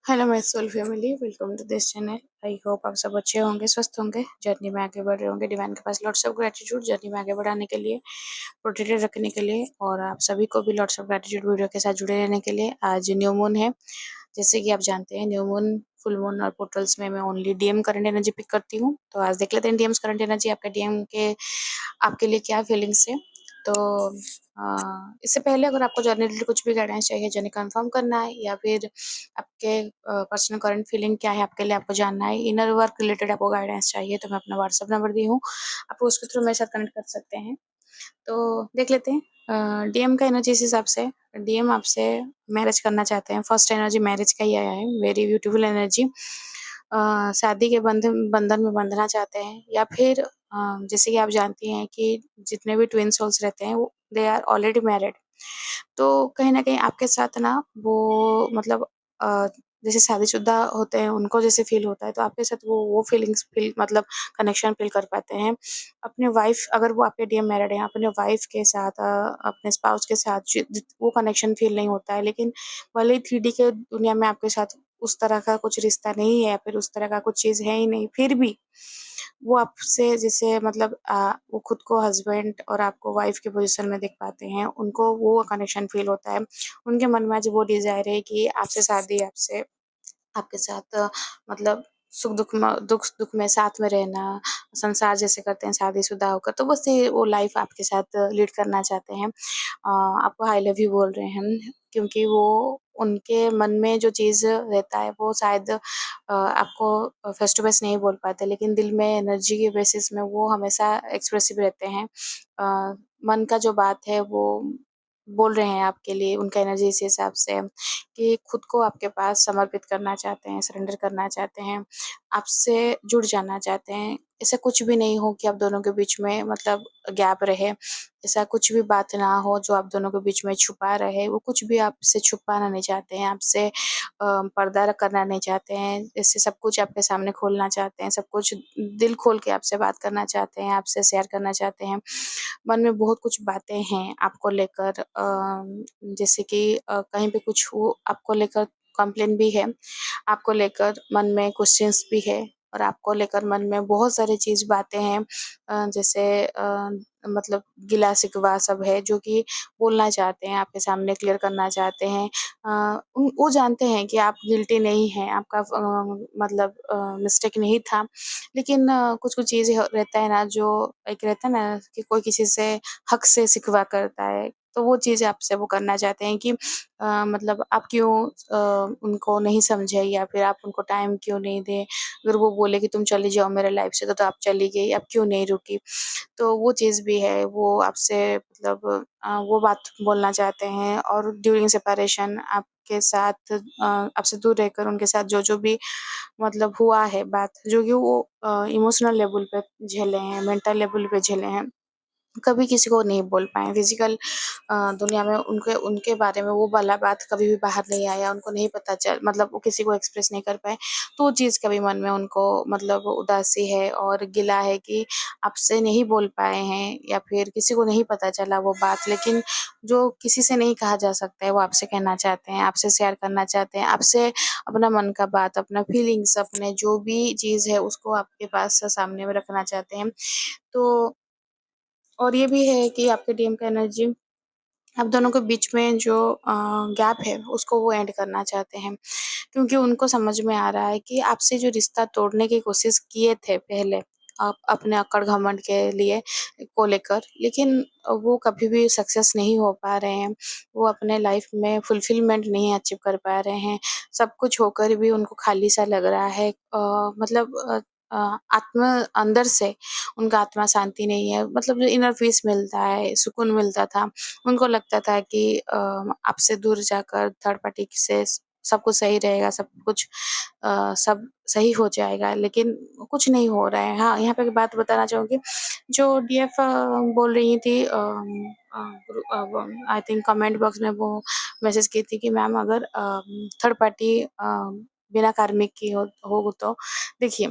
Hello my soul family, welcome to this channel. I hope आप सब अच्छे होंगे, स्वस्थ होंगे, जर्नी में आगे बढ़ रहे होंगे। डिवाइन के पास लॉट्स ऑफ ग्रेटिट्यूड जर्नी में आगे बढ़ाने के लिए, प्रोटेक्टेड रखने के लिए, और आप सभी को भी लॉट्स ऑफ ग्रेटिट्यूड वीडियो के साथ जुड़े रहने के लिए। आज न्यू मून है, जैसे कि आप जानते हैं न्यू मून, फुल मून और पोर्टल्स में मैं only DM current energy pick करती हूँ। तो आज देख लेते हैं डीएम्स करंट एनर्जी आपका डीएम के आपके लिए क्या फीलिंग्स है। तो इससे पहले अगर आपको जर्नी रिलेटेड कुछ भी गाइडेंस चाहिए, जर्नी कंफर्म करना है, या फिर आपके पर्सनल करंट फीलिंग क्या है आपके लिए, आपको जानना है, इनर वर्क रिलेटेड आपको गाइडेंस चाहिए, तो मैं अपना व्हाट्सअप नंबर दी हूँ, आप उसके थ्रू मेरे साथ कनेक्ट कर सकते हैं। तो देख लेते हैं डीएम का एनर्जी इस हिसाब से। डीएम आपसे मैरिज करना चाहते हैं, फर्स्ट एनर्जी मैरिज का ही आया है, वेरी ब्यूटीफुल एनर्जी। शादी के बंधन बंधन में बंधना चाहते हैं, या फिर जैसे कि आप जानती हैं कि जितने भी ट्विन सोल्स रहते हैं वो दे आर ऑलरेडी मैरिड। तो कहीं न कहीं आपके साथ ना वो मतलब अ, जैसे शादीशुदा होते हैं उनको जैसे फ़ील होता है, तो आपके साथ वो फीलिंग्स फ़ील मतलब कनेक्शन फ़ील कर पाते हैं। अपने वाइफ़ अगर वो आपके डीएम मैरिड हैं, अपने वाइफ़ के साथ अपने स्पाउस के साथ जि जित वो कनेक्शन फ़ील नहीं होता है, लेकिन भले ही 3D के दुनिया में आपके साथ उस तरह का कुछ रिश्ता नहीं है, या फिर उस तरह का कुछ चीज़ है ही नहीं, फिर भी वो आपसे जैसे मतलब वो खुद को हस्बैंड और आपको वाइफ के पोजीशन में देख पाते हैं, उनको वो कनेक्शन फ़ील होता है। उनके मन में आज वो डिज़ायर है कि आपसे शादी, आपसे आपके साथ मतलब दुख-दुख में साथ में रहना, संसार जैसे करते हैं शादीशुदा होकर, तो बस ये वो लाइफ़ आपके साथ लीड करना चाहते हैं। आपको आई लव यू बोल रहे हैं, क्योंकि वो उनके मन में जो चीज़ रहता है वो शायद आपको फेस टू फेस नहीं बोल पाते, लेकिन दिल में एनर्जी के बेसिस में वो हमेशा एक्सप्रेसिव रहते हैं। मन का जो बात है वो बोल रहे हैं आपके लिए, उनका एनर्जी इस हिसाब से है कि खुद को आपके पास समर्पित करना चाहते हैं, सरेंडर करना चाहते हैं, आपसे जुड़ जाना चाहते हैं। ऐसा कुछ भी नहीं हो कि आप दोनों के बीच में मतलब गैप रहे, ऐसा कुछ भी बात ना हो जो आप दोनों के बीच में छुपा रहे, वो कुछ भी आपसे छुपाना नहीं चाहते हैं, आपसे पर्दा करना नहीं चाहते हैं, जैसे सब कुछ आपके सामने खोलना चाहते हैं, सब कुछ दिल खोल के आपसे बात करना चाहते हैं, आपसे शेयर करना चाहते हैं। मन में बहुत कुछ बातें हैं आपको लेकर, जैसे कि कहीं पे कुछ हो आपको लेकर कंप्लेन भी है, आपको लेकर मन में क्वेश्चंस भी है, और आपको लेकर मन में बहुत सारी चीज़ बातें हैं, जैसे मतलब गिला-शिकवा सब है जो कि बोलना चाहते हैं, आपके सामने क्लियर करना चाहते हैं। उन वो जानते हैं कि आप गिल्टी नहीं हैं, आपका मतलब मिस्टेक नहीं था, लेकिन कुछ-कुछ चीज़ें रहता है ना, जो एक रहता है ना कि कोई किसी से हक से शिकवा करता है, तो वो चीज़ आपसे वो करना चाहते हैं कि मतलब आप क्यों उनको नहीं समझे, या फिर आप उनको टाइम क्यों नहीं दें। अगर वो बोले कि तुम चली जाओ मेरे लाइफ़ से, तो आप चली गई, आप क्यों नहीं रुकी? तो वो चीज़ भी है, वो आपसे मतलब वो बात बोलना चाहते हैं, और ड्यूरिंग सेपरेशन आपके साथ आपसे दूर रहकर उनके साथ जो-जो भी मतलब हुआ है बात, जो कि वो इमोशनल लेवल पे झेले हैं, मेंटल लेवल पे झेले हैं, कभी किसी को नहीं बोल पाए। फिज़िकल दुनिया में उनके उनके बारे में वो वाला बात कभी भी बाहर नहीं आया, उनको नहीं पता चल मतलब वो किसी को एक्सप्रेस नहीं कर पाए। तो वो चीज़ कभी मन में उनको मतलब उदासी है और गिला है कि आपसे नहीं बोल पाए हैं, या फिर किसी को नहीं पता चला वो बात, लेकिन जो किसी से नहीं कहा जा सकता है वो आपसे कहना चाहते हैं, आपसे शेयर करना चाहते हैं, आपसे अपना मन का बात, अपना फीलिंग्स, अपने जो भी चीज़ है उसको आपके पास सामने में रखना चाहते हैं। तो और ये भी है कि आपके डीएम का एनर्जी आप दोनों के बीच में जो गैप है उसको वो एंड करना चाहते हैं, क्योंकि उनको समझ में आ रहा है कि आपसे जो रिश्ता तोड़ने की कोशिश किए थे पहले, आप अपने अक्कड़ घमंड के लिए को लेकर, लेकिन वो कभी भी सक्सेस नहीं हो पा रहे हैं। वो अपने लाइफ में फुलफिलमेंट नहीं अचीव कर पा रहे हैं। सब कुछ होकर भी उनको खाली-सा लग रहा है। मतलब आत्मा अंदर से उनका आत्मा शांति नहीं है, मतलब जो इनर पीस मिलता है, सुकून मिलता था, उनको लगता था कि आपसे दूर जाकर थर्ड पार्टी से सब कुछ सही रहेगा, सब कुछ सब सही हो जाएगा, लेकिन कुछ नहीं हो रहा है। हाँ, यहाँ पे एक बात बताना चाहूँगी, जो डीएफ बोल रही थी आई थिंक कमेंट बॉक्स में वो मैसेज की थी कि मैम अगर थर्ड पार्टी बिना कार्मिक की हो तो देखिए,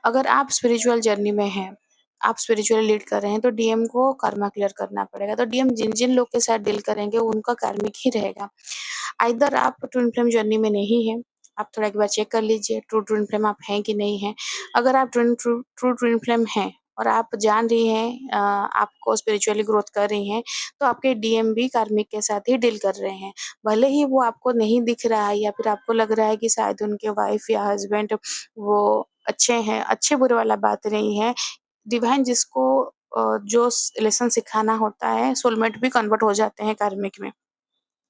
अगर आप स्पिरिचुअल जर्नी में हैं, आप स्पिरिचुअली लीड कर रहे हैं, तो डीएम को कर्मा क्लियर करना पड़ेगा। तो डीएम जिन-जिन लोग के साथ डील करेंगे उनका कार्मिक ही रहेगा। आइदर आप ट्विन फ्लेम जर्नी में नहीं हैं, आप थोड़ा एक बार चेक कर लीजिए ट्रू ट्विन फ्लेम आप हैं कि नहीं हैं। अगर आप ट्रू ट्विन फ्लेम हैं और आप जान रही हैं आपको स्पिरिचुअली ग्रोथ कर रही हैं, तो आपके डीएम भी कार्मिक के साथ ही डील कर रहे हैं। भले ही वो आपको नहीं दिख रहा है या फिर आपको लग रहा है कि शायद उनके वाइफ या हस्बैंड वो अच्छे हैं, अच्छे-बुरे वाला बात नहीं है। डिवाइन जिसको जो लेसन सिखाना होता है, सोलमेट भी कन्वर्ट हो जाते हैं कार्मिक में।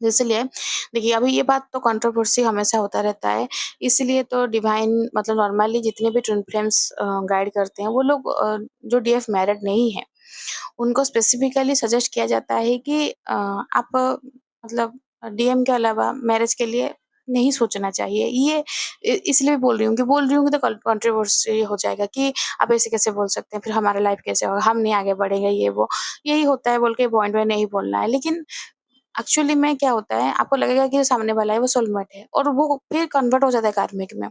इसलिए देखिए अभी ये बात तो कंट्रोवर्सी हमेशा होता रहता है, इसलिए तो डिवाइन मतलब नॉर्मली जितने भी ट्विन फ्लेम्स गाइड करते हैं वो लोग जो डीएफ मैरिड नहीं है, उनको स्पेसिफिकली सजेस्ट किया जाता है कि आप मतलब डीएम के अलावा मैरिज के लिए नहीं सोचना चाहिए। ये इसलिए बोल रही हूँ कि तो कंट्रोवर्सी हो जाएगा कि आप ऐसे कैसे बोल सकते हैं, फिर हमारा लाइफ कैसे होगा, हम नहीं आगे बढ़ेंगे ये वो। यही होता है बोल के पॉइंट में नहीं बोलना है। लेकिन एक्चुअली में क्या होता है, आपको लगेगा कि जो सामने वाला है वो सोलमेट है और वो फिर कन्वर्ट हो जाता है कार्मिक में।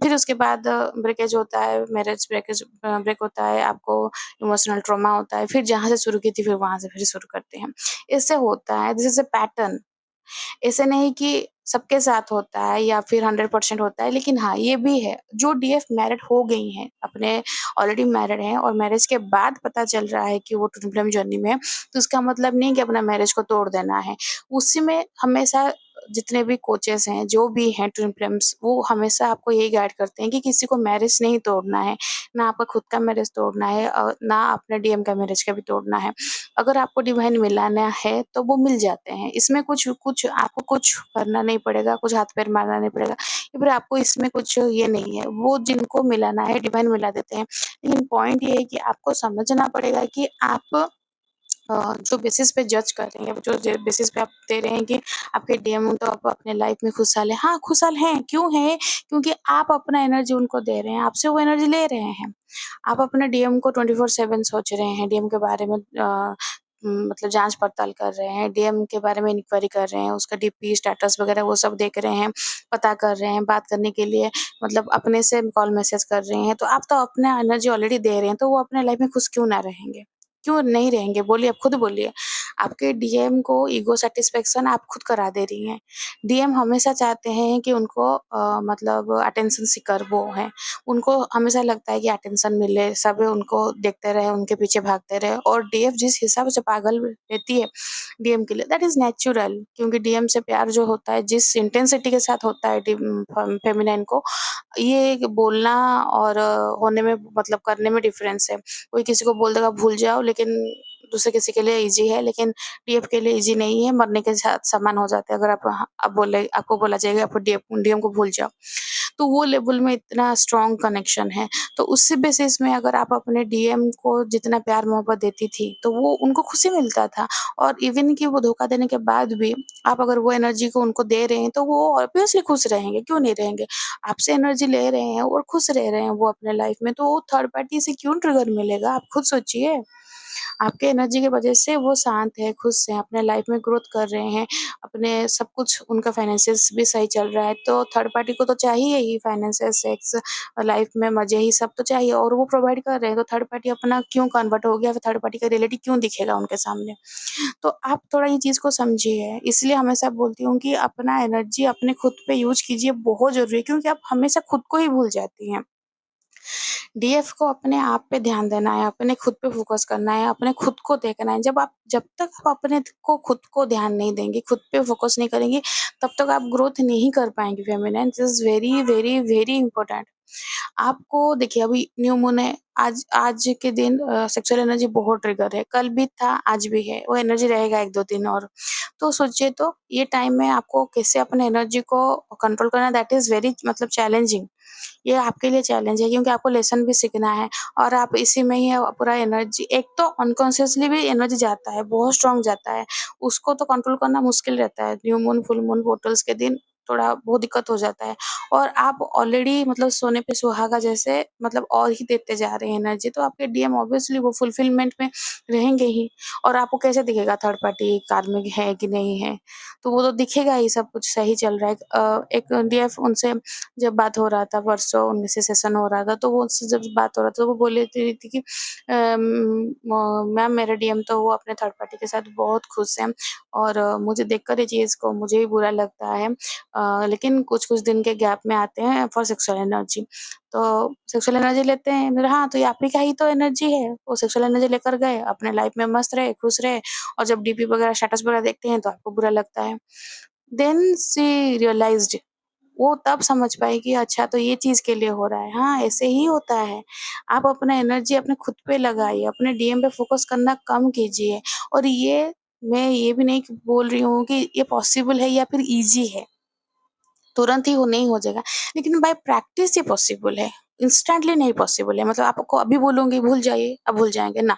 फिर उसके बाद ब्रेकेज होता है, मैरिज ब्रेक होता है, आपको इमोशनल ट्रॉमा होता है, फिर जहाँ से शुरू की थी फिर वहाँ से फिर शुरू करते हैं। इससे होता है, दिस इज़ अ पैटर्न। ऐसे नहीं कि सबके साथ होता है या फिर 100% होता है, लेकिन हाँ, ये भी है, जो डीएफ मैरिड हो गई हैं, अपने ऑलरेडी मैरिड हैं और मैरिज के बाद पता चल रहा है कि वो ट्विन फ्लेम जर्नी में है, तो इसका मतलब नहीं कि अपना मैरिज को तोड़ देना है। उसी में हमेशा जितने भी कोचेज़ हैं, जो भी हैं ट्विन फ्लेम्स, वो हमेशा आपको यही गाइड करते हैं कि किसी को मैरिज नहीं तोड़ना है, ना आपका खुद का मैरिज तोड़ना है ना अपने डीएम का मैरिज का भी तोड़ना है। अगर आपको डिवाइन मिलाना है तो वो मिल जाते हैं। इसमें कुछ कुछ आपको कुछ करना नहीं पड़ेगा, कुछ हाथ-पैर मारना नहीं पड़ेगा या फिर आपको इसमें कुछ ये नहीं है। वो जिनको मिलाना है डिवाइन मिला देते हैं। लेकिन पॉइंट ये है कि आपको समझना पड़ेगा कि आप जो बेसिस पे जज कर रहे हैं, जो बेसिस पे आप दे रहे हैं कि आपके डीएम तो आप अपने लाइफ में खुशहाल हैं। हाँ, खुशहाल हैं, क्यों हैं? क्योंकि आप अपना एनर्जी उनको दे रहे हैं, आपसे वो एनर्जी ले रहे हैं। आप अपने डीएम को 24/7 सोच रहे हैं, डीएम के बारे में मतलब जाँच-पड़ताल कर रहे हैं, डीएम के बारे में इंक्वायरी कर रहे हैं, उसका डीपी, स्टेटस वगैरह वो सब देख रहे हैं, पता कर रहे हैं, बात करने के लिए मतलब अपने से कॉल मैसेज कर रहे हैं। तो आप तो अपना एनर्जी ऑलरेडी दे रहे हैं, तो वो अपने लाइफ में खुश क्यों ना रहेंगे? क्यों नहीं रहेंगे? बोलिए, आप खुद बोलिए। आपके डीएम को ईगो सैटिस्फैक्शन आप खुद करा दे रही हैं। डीएम हमेशा चाहते हैं कि उनको मतलब अटेंशन सीकर वो हैं। उनको हमेशा लगता है कि अटेंशन मिले, सब उनको देखते रहे, उनके पीछे भागते रहे और डीएफ जिस हिसाब से पागल रहती है डीएम के लिए, दैट इज़ नेचुरल, क्योंकि डीएम से प्यार जो होता है, जिस इंटेंसिटी के साथ होता है फेमिनाइन को, ये बोलना और होने में मतलब करने में डिफरेंस है। कोई किसी को बोल देगा भूल जाओ, लेकिन दूसरे किसी के लिए ईज़ी है, लेकिन डीएफ के लिए ईज़ी नहीं है, मरने के साथ समान हो जाता है। अगर आप बोले आपको बोला जाएगा आप डीएम को भूल जाओ, तो वो लेवल में इतना स्ट्रॉन्ग कनेक्शन है। तो उसी बेसिस में अगर आप अपने डीएम को जितना प्यार-मोहब्बत देती थी, तो वो उनको खुशी मिलता था और इवन कि वो धोखा देने के बाद भी आप अगर वो एनर्जी को उनको दे रहे हैं, तो वो ऑब्वियसली खुश रहेंगे, क्यों नहीं रहेंगे? आपसे एनर्जी ले रहे हैं और खुश रह रहे हैं वो अपने लाइफ में, तो थर्ड पार्टी से क्यों ट्रिगर मिलेगा? आप खुद सोचिए। आपके एनर्जी की वजह से वो शांत है, खुश हैं, अपने लाइफ में ग्रोथ कर रहे हैं, अपने सब कुछ उनका फाइनेंसेस भी सही चल रहा है, तो थर्ड पार्टी को तो चाहिए ही फाइनेंसेस, सेक्स, लाइफ में मज़े ही सब तो चाहिए और वो प्रोवाइड कर रहे हैं, तो थर्ड पार्टी अपना क्यों कन्वर्ट हो गया? फिर थर्ड पार्टी का रियलिटी क्यों दिखेगा उनके सामने? तो आप थोड़ा ये चीज़ को समझिए, इसलिए हमेशा बोलती हूँ कि अपना एनर्जी अपने खुद पे यूज़ कीजिए, बहुत ज़रूरी है क्योंकि आप हमेशा खुद को ही भूल जाती हैं। डीएफ को अपने आप पे ध्यान देना है, अपने खुद पे फ़ोकस करना है, अपने खुद को देखना है। जब तक आप अपने को खुद को ध्यान नहीं देंगी, खुद पे फ़ोकस नहीं करेंगी, तब तक आप ग्रोथ नहीं कर पाएँगी feminine. This is very, very, very important. आपको देखिए अभी न्यू मून है, आज आज के दिन सेक्सुअल एनर्जी बहुत ट्रिगर है, कल भी था, आज भी है, वो एनर्जी रहेगा 1-2 दिन और। तो सोचिए तो ये टाइम में आपको कैसे अपने एनर्जी को कंट्रोल करना है, दैट इज़ वेरी मतलब चैलेंजिंग। ये आपके लिए चैलेंज है क्योंकि आपको लेसन भी सीखना है और आप इसी में ही पूरा एनर्जी एक तो अनकॉन्शियसली भी एनर्जी जाता है, बहुत स्ट्रॉन्ग जाता है। उसको तो कंट्रोल करना मुश्किल रहता है। New moon, full moon, portals के दिन थोड़ा बहुत दिक्कत हो जाता है और आप ऑलरेडी मतलब सोने पे सुहागा जैसे मतलब और ही देते जा रहे हैं एनर्जी, तो आपके डीएम ऑब्वियसली वो फुलफिलमेंट में रहेंगे ही और आपको कैसे दिखेगा थर्ड पार्टी कार्मिक है कि नहीं है? तो वो तो दिखेगा ही सब कुछ सही चल रहा है। एक डीएफ उनसे जब बात हो रहा था परसों उनसे सेशन हो रहा था, तो वो उससे जब बात हो रहा था, तो वो बोल रही थी कि मैम मेरा डीएम तो वो अपने थर्ड पार्टी के साथ बहुत खुश हैं और मुझे देखकर ये चीज़ को मुझे भी बुरा लगता है। लेकिन कुछ-कुछ दिन के गैप में आते हैं फॉर सेक्सुअल एनर्जी। तो सेक्सुअल एनर्जी लेते हैं, मेरा हाँ, तो ये आप ही का ही तो एनर्जी है। वो सेक्सुअल एनर्जी लेकर गए, अपने लाइफ में मस्त रहे, खुश रहे और जब डीपी वगैरह, स्टेटस वगैरह देखते हैं तो आपको बुरा लगता है। देन शी रियलाइज्ड, वो तब समझ पाई कि अच्छा तो ये चीज़ के लिए हो रहा है। हाँ, ऐसे ही होता है। आप अपना एनर्जी अपने खुद पे लगाइए, अपने डीएम पे फ़ोकस करना कम कीजिए और ये मैं ये भी नहीं बोल रही हूँ कि ये पॉसिबल है या फिर ईज़ी है, तुरंत ही वो नहीं हो जाएगा, लेकिन बाय प्रैक्टिस ये पॉसिबल है, इंस्टेंटली नहीं पॉसिबल है। मतलब आपको अभी बोलूँगी भूल जाइए, अब भूल जाएँगे, ना।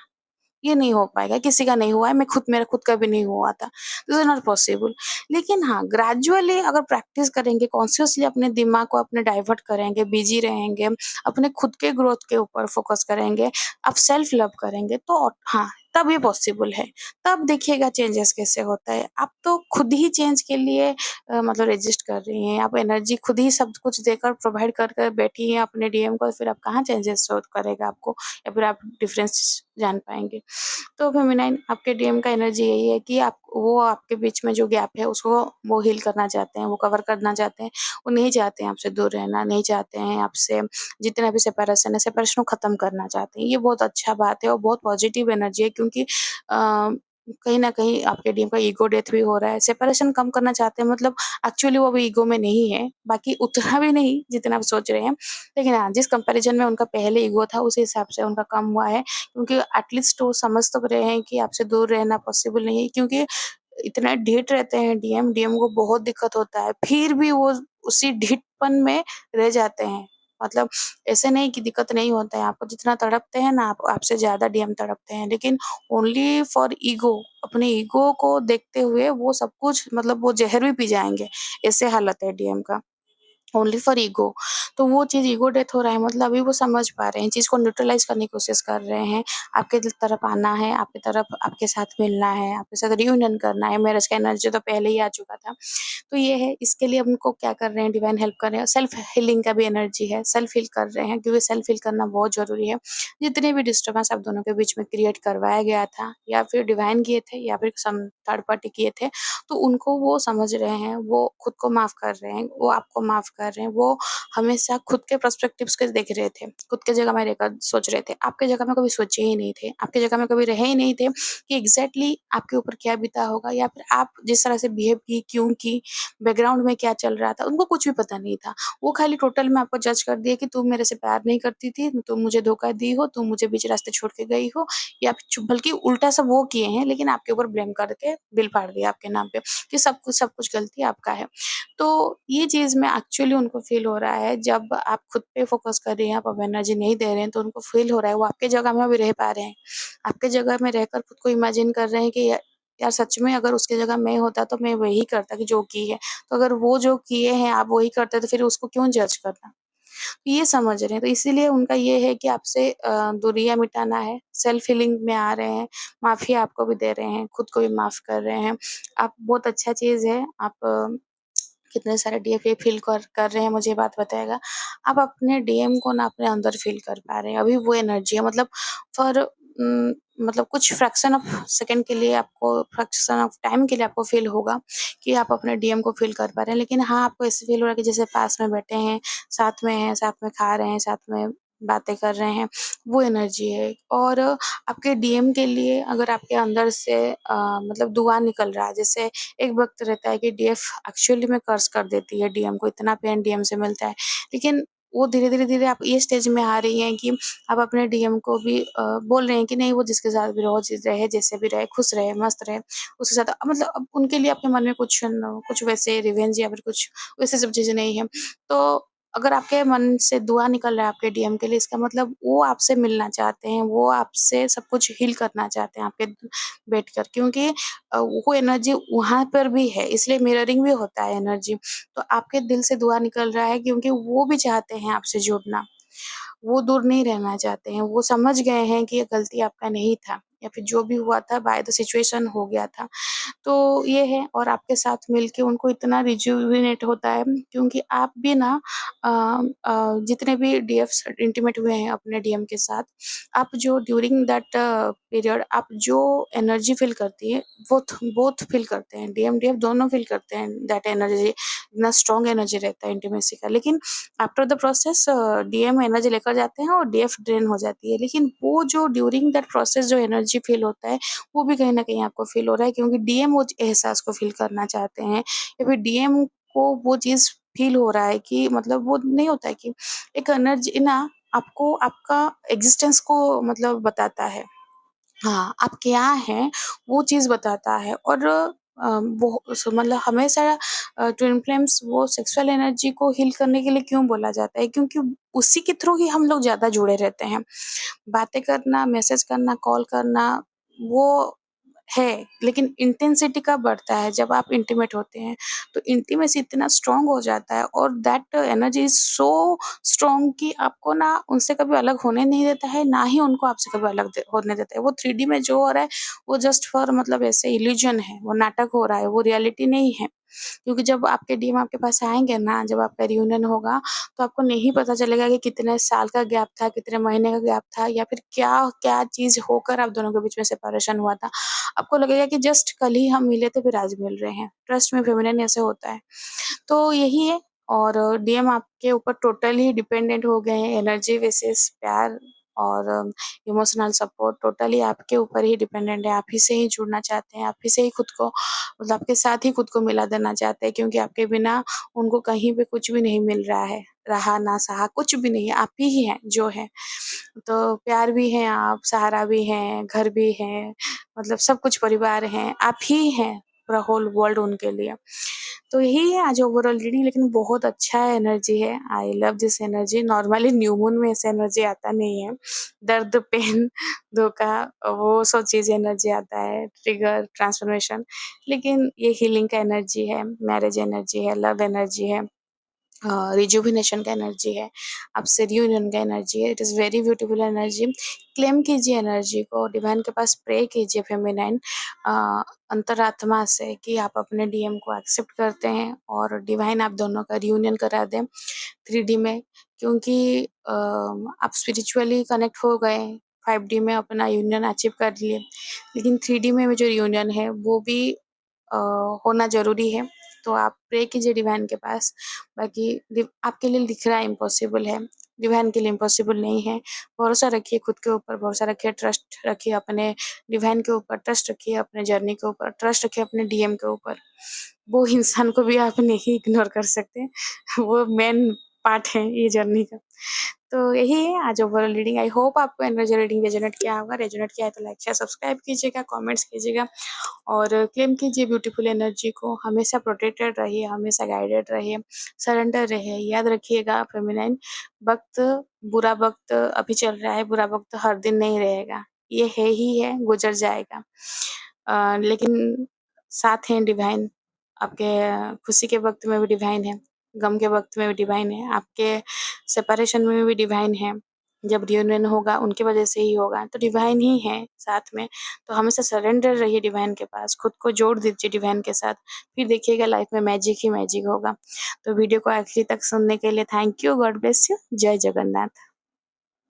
ये नहीं हो पाएगा, किसी का नहीं हुआ है, मेरा खुद का भी नहीं हुआ था। This is not possible. लेकिन हाँ, ग्रेजुअली अगर प्रैक्टिस करेंगे, कॉन्शियसली अपने दिमाग को अपने डाइवर्ट करेंगे, बिज़ी रहेंगे, अपने खुद के ग्रोथ के ऊपर फ़ोकस करेंगे, आप सेल्फ लव करेंगे तो हाँ, तब ये पॉसिबल है। तब देखिएगा चेंजेस कैसे होता है। आप तो खुद ही चेंज के लिए मतलब रेज़िस्ट कर रही हैं, आप एनर्जी खुद ही सब कुछ देकर प्रोवाइड कर कर बैठी हैं अपने डीएम को, फिर आप कहाँ चेंजेस शो करेगा आपको या फिर आप डिफरेंस जान पाएँगे। तो फेमिनाइन आपके डीएम का एनर्जी यही है कि आप वो आपके बीच में जो गैप है उसको वो हील करना चाहते हैं, वो कवर करना चाहते हैं। वो नहीं चाहते हैं आपसे दूर रहना, नहीं चाहते हैं आपसे जितना भी सेपरेशन है, सेपरेशन को ख़त्म करना चाहते हैं। ये बहुत अच्छा बात है और बहुत पॉजिटिव एनर्जी है क्योंकि कहीं न कहीं आपके डीएम का ईगो डेथ भी हो रहा है। सेपरेशन कम करना चाहते हैं मतलब एक्चुअली वो अभी ईगो में नहीं है, बाकी उतना भी नहीं जितना आप सोच रहे हैं। लेकिन हाँ, जिस कंपैरिज़न में उनका पहले ईगो था उस हिसाब से उनका कम हुआ है। क्योंकि एटलीस्ट वो समझ तो रहे हैं कि आपसे दूर रहना पॉसिबल नहीं है क्योंकि इतना ढीठ रहते हैं डीएम को बहुत दिक्कत होता है, फिर भी वो उसी ढीठपन में रह जाते हैं। मतलब ऐसे नहीं कि दिक्कत नहीं होता है, आपको जितना तड़पते हैं ना आप आपसे ज़्यादा डीएम तड़पते हैं, लेकिन ओनली फॉर ईगो, अपने ईगो को देखते हुए वो सब कुछ मतलब वो ज़हर भी पी जाएँगे, ऐसे हालत है डीएम का। Only for ego. तो वो चीज़ ईगो डेथ हो रहा है मतलब अभी वो समझ पा रहे हैं, चीज़ को न्यूट्रलाइज़ करने की कोशिश कर रहे हैं। आपके तरफ आना है, आपकी तरफ आपके साथ मिलना है, आपके साथ रियूनियन करना है, मैरिज का एनर्जी तो पहले ही आ चुका था। तो ये है, इसके लिए उनको क्या कर रहे हैं, डिवाइन हेल्प कर रहे हैं। सेल्फ हीलिंग का भी एनर्जी है, सेल्फ हील कर रहे हैं क्योंकि सेल्फ हील करना बहुत ज़रूरी है। जितने भी डिस्टर्बेंस आप दोनों के बीच में क्रिएट करवाया गया था या फिर डिवाइन किए थे या फिर सम थर्ड पार्टी किए थे, तो उनको वो समझ रहे हैं, वो खुद को माफ़ कर रहे हैं, वो आपको माफ़ कर रहे हैं। वो हमेशा खुद के पर्सपेक्टिव्स को देख रहे थे, खुद की जगह में रहकर सोच रहे थे। आपकी जगह में कभी सोचे ही नहीं थे, आपकी जगह में कभी रहे ही नहीं थे कि एग्ज़ैक्टली आपके ऊपर क्या बीता होगा या फिर आप जिस तरह से बिहेव की, क्यों की, बैकग्राउंड में क्या चल रहा था, उनको कुछ भी पता नहीं था। वो खाली टोटल में आपको जज कर दिया कि तुम मेरे से प्यार नहीं करती थी, तुम मुझे धोखा दी हो, तुम मुझे बीच रास्ते छोड़ के गई हो या फिर बल्कि उल्टा सब वो किए हैं लेकिन आपके ऊपर ब्लेम करके बिल फाड़ दिया आपके नाम पे कि सब कुछ गलती आपका है। तो ये चीज़ में एक्चुअली उनको फ़ील हो रहा है जब आप खुद पे फ़ोकस कर रही हैं, आप अब एनर्जी नहीं दे रहे हैं तो उनको फ़ील हो रहा है वो आपके जगह में भी रह पा रहे हैं। आपके जगह में रहकर खुद को इमेजिन कर रहे हैं कि यार सच में अगर उसकी जगह मैं होता तो मैं वही करता कि जो की है। तो अगर वो जो किए हैं आप वही करते तो फिर उसको क्यों जज करना? तो ये समझ रहे हैं, तो इसीलिए उनका ये है कि आपसे दूरियाँ मिटाना है, सेल्फ हीलिंग में आ रहे हैं, माफ़ी आपको भी दे रहे हैं, खुद को भी माफ़ कर रहे हैं। आप बहुत अच्छा चीज़ है, आप कितने सारे डीएफए फ़ील कर रहे हैं मुझे ये बात बताइएगा। आप अपने डीएम को ना अपने अंदर फ़ील कर पा रहे हैं, अभी वो एनर्जी है मतलब फॉर मतलब कुछ फ्रैक्शन ऑफ सेकंड के लिए आपको फ्रैक्शन ऑफ टाइम के लिए आपको फ़ील होगा कि आप अपने डीएम को फ़ील कर पा रहे हैं। लेकिन हाँ, आपको ऐसे फ़ील हो रहा है कि जैसे पास में बैठे हैं, साथ में खा रहे हैं, साथ में बातें कर रहे हैं, वो एनर्जी है। और आपके डीएम के लिए अगर आपके अंदर से मतलब दुआ निकल रहा है, जैसे एक वक़्त रहता है कि डीएफ एक्चुअली में कर्स कर देती है डीएम को, इतना पेन डीएम से मिलता है। लेकिन वो धीरे-धीरे आप ये स्टेज में आ रही हैं कि आप अपने डीएम को भी बोल रहे हैं कि नहीं वो जिसके साथ भी रहे, जैसे भी रहे, खुश रहे, मस्त रहे, उसके साथ मतलब अब उनके लिए आपके मन में कुछ वैसे रिवेंज या फिर कुछ वैसे सब चीज़ें नहीं है। तो अगर आपके मन से दुआ निकल रहा है आपके डीएम के लिए इसका मतलब वो आपसे मिलना चाहते हैं, वो आपसे सब कुछ हील करना चाहते हैं आपके बैठकर क्योंकि वो एनर्जी वहाँ पर भी है इसलिए मिररिंग भी होता है एनर्जी। तो आपके दिल से दुआ निकल रहा है क्योंकि वो भी चाहते हैं आपसे जुड़ना। वो दूर नहीं रहना चाहते हैं, वो समझ गए हैं कि ये गलती आपका नहीं था या फिर जो भी हुआ था बाय द सिचुएशन हो गया था। तो ये है और आपके साथ मिलके उनको इतना रिजुविनेट होता है क्योंकि आप भी ना जितने भी डीएफ्स इंटीमेट हुए हैं अपने डीएम के साथ, आप जो ड्यूरिंग दैट पीरियड आप जो एनर्जी फील करती है, बोथ बोथ फील करते हैं, डीएम डीएफ दोनों फील करते हैं दैट एनर्जी, इतना स्ट्रॉन्ग एनर्जी रहता है इंटीमेसी का। लेकिन after the process DM energy लेकर जाते हैं और डीएफ ड्रेन हो जाती है। लेकिन वो जो ड्यूरिंग दैट प्रोसेस जो एनर्जी फील होता है, वो भी कहीं ना कहीं आपको फील हो रहा है, क्योंकि डीएम वो एहसास को फील करना चाहते हैं, या फिर डीएम को वो चीज फील हो रहा है कि मतलब वो नहीं होता है कि एक एनर्जी ना आपको आपका एग्जिस्टेंस को मतलब बताता है। हाँ, आप क्या हैं वो चीज़ बताता है। और वो मतलब हमेशा ट्विन फ्लेम्स वो सेक्सुअल एनर्जी को हील करने के लिए क्यों बोला जाता है, क्योंकि उसी के थ्रू ही हम लोग ज़्यादा जुड़े रहते हैं। बातें करना, मैसेज करना, कॉल करना वो है, लेकिन इंटेंसिटी कब बढ़ता है, जब आप इंटीमेट होते हैं। तो इंटीमेसी इतना स्ट्रॉन्ग हो जाता है और that energy is so strong कि आपको ना उनसे कभी अलग होने नहीं देता है, ना ही उनको आपसे कभी अलग होने देता है। वो 3D में जो हो रहा है वो जस्ट फॉर मतलब ऐसे इल्यूजन है, वो नाटक हो रहा है, वो रियलिटी नहीं है। क्योंकि जब आपके डीएम आपके पास आएंगे ना, जब आपका रियूनियन होगा, तो आपको नहीं पता चलेगा कि कितने साल का गैप था, कितने महीने का गैप था, या फिर क्या क्या चीज होकर आप दोनों के बीच में सेपरेशन हुआ था। आपको लगेगा कि जस्ट कल ही हम मिले थे, फिर आज मिल रहे हैं। ट्रस्ट में फेमिनिन ऐसे होता है। तो यही है। और डीएम आपके ऊपर टोटली डिपेंडेंट हो गए हैं, एनर्जी बेसिस प्यार और इमोशनल सपोर्ट टोटली आपके ऊपर ही डिपेंडेंट है। आप ही से ही जुड़ना चाहते हैं, आप ही से ही खुद को मतलब आपके साथ ही खुद को मिला देना चाहते हैं, क्योंकि आपके बिना उनको कहीं पे कुछ भी नहीं मिल रहा है, रहा ना सहा कुछ भी नहीं है, आप ही हैं जो है। तो प्यार भी हैं आप, सहारा भी हैं, घर भी है, मतलब सब कुछ परिवार हैं, आप ही हैं पूरा होल वर्ल्ड उनके लिए। तो यही है आज ओवरऑल रीडिंग, लेकिन बहुत अच्छा एनर्जी है। I love this energy. Normally new moon में ऐसा एनर्जी आता नहीं है, दर्द पेन धोखा वो सब चीज एनर्जी आता है, ट्रिगर ट्रांसफॉर्मेशन। लेकिन ये हीलिंग का एनर्जी है, मैरिज एनर्जी है, लव एनर्जी है, रिजुविनेशन का एनर्जी है, आपसे रियूनियन का एनर्जी है। It is very beautiful energy. Claim कीजिए एनर्जी को, डिवाइन के पास प्रे कीजिए फेमिनाइन अंतरात्मा से कि आप अपने डीएम को एक्सेप्ट करते हैं और डिवाइन आप दोनों का रियूनियन करा दें 3D में। क्योंकि आप स्पिरिचुअली कनेक्ट हो गए, 5D में अपना यूनियन अचीव कर लिए, लेकिन 3D में जो यूनियन है वो भी होना ज़रूरी है। तो आप प्रे कीजिए डिवाइन के पास। बाकी आपके लिए दिख रहा है इम्पॉसिबल है, डिवाइन के लिए इम्पॉसिबल नहीं है। भरोसा रखिए खुद के ऊपर, भरोसा रखिए, ट्रस्ट रखिए अपने डिवाइन के ऊपर, ट्रस्ट रखिए अपने जर्नी के ऊपर, ट्रस्ट रखिए अपने डीएम के ऊपर। वो इंसान को भी आप नहीं इग्नोर कर सकते, वो मेन पार्ट है ये जर्नी का। तो यही है आज ओवरऑल रीडिंग। आई होप आपको एनर्जी रीडिंग रेजोनेट किया होगा। रेजोनेट किया है तो लाइक शेयर सब्सक्राइब कीजिएगा, कमेंट्स कीजिएगा और क्लेम कीजिए ब्यूटीफुल एनर्जी को। हमेशा प्रोटेक्टेड रहिए, हमेशा गाइडेड रहिए, सरेंडर रहिए। याद रखिएगा फेमिनाइन, वक्त बुरा वक्त अभी चल रहा है, बुरा वक्त हर दिन नहीं रहेगा, ये है ही है, गुजर जाएगा। लेकिन साथ हैं डिवाइन, आपके खुशी के वक्त में भी डिवाइन है, गम के वक्त में भी डिवाइन है, आपके सेपरेशन में भी डिवाइन है। जब रियूनियन होगा उनकी वजह से ही होगा, तो डिवाइन ही है साथ में। तो हमेशा सरेंडर रहिए डिवाइन के पास, खुद को जोड़ दीजिए डिवाइन के साथ, फिर देखिएगा लाइफ में मैजिक ही मैजिक होगा। तो वीडियो को आखिरी तक सुनने के लिए thank you. God bless you. जय जगन्नाथ।